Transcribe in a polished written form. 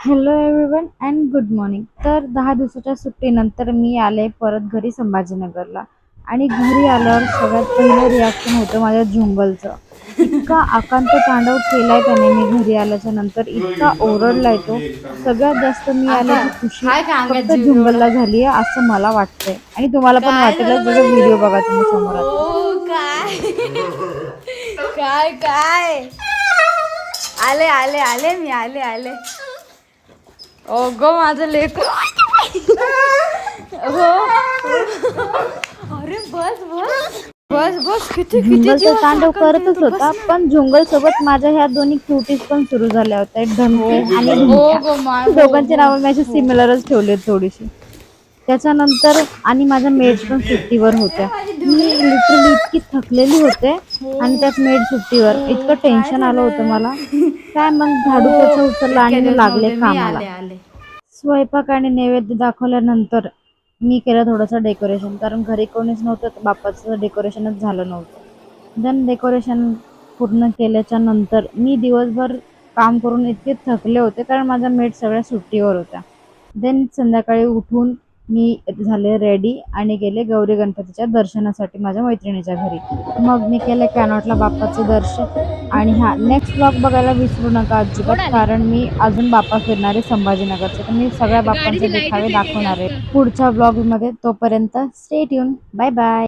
Hello everyone and good morning. तर 10 दिवसाच्या सुट्टीनंतर मी आले परत घरी संभाजीनगरला. आणि घरी आल्यावर सगळ्यात पहिलं रिॲक्शन होतं माझ्या झुंबलचं. इतका आकांत तांडव केलाय त्याने मी घरी आल्याच्या नंतर, इतका ओरडलाय तो. सगळ्यात जास्त मी आता आल्याची खुशी काय काय अंगात फक्त जीव एवढा झुंबलला झाली आहे असं मला वाटतंय, आणि तुम्हाला पण काय वाटेलच. झालं जसं माझ्या व्हिडिओ बघा तुम्ही समोर आता. ओ काय काय काय आले आले आले मी आले आले. ओ गो माझं लेकरू. हो अरे बस बस बस बस किती किती झुंगल तर जीव तांडव करतच बस होता, ना. पण झुंगल सोबत माझ्या ह्या दोन्ही क्युटीज पण सुरू झाल्या होत्या, ढमकी आणि हो ढुमक्या. गो माय दोघांची नावं मी अशी हो सिमिलरच ठेवली थोडीशी. त्याच्यानंतर आणि माझ्या मेड्स पण सुट्टीवर होत्या. मी लिटरली इतकी थकलेली होते, आणि हो त्यात मेड सुट्टीवर. इतकं काय टेन्शन आलं होतं झालं मला. काय मग झाडू हो पोछा उचलला आणि इतक्या मी दिवस लागले नव्हते मी कामाला. आले आले. स्वयंपाक आणि नैवेद्य दाखवल्यानंतर मी केलं थोडंसं डेकोरेशन, कारण घरी कोणीच नव्हतं, तर बाप्पाचं डेकोरेशनच झालं नव्हतं. देन डेकोरेशन पूर्ण केल्याच्या नंतर मी दिवसभर काम करून इतके थकले होते, कारण माझ्या मेट सगळ्या सुट्टीवर होत्या. देन संध्याकाळी उठून मी झाले रेडी आणि गेले गौरी गणपतीच्या दर्शनासाठी माझ्या मैत्रिणीच्या घरी. मग मी केलं कॅनॉटला बाप्पाचं दर्शन. आणि हा नेक्स्ट ब्लॉग बघायला विसरू नका अजिबात, कोण आले कारण मी अजून बाप्पा फिरणार आहे संभाजीनगरचे, तर मी सगळ्या बाप्पांचे गाडीची देखावे लाईटच एक दाखवणार आहे जास्त. पुढच्या ब्लॉगमध्ये. तोपर्यंत स्टे ट्यून. Bye bye.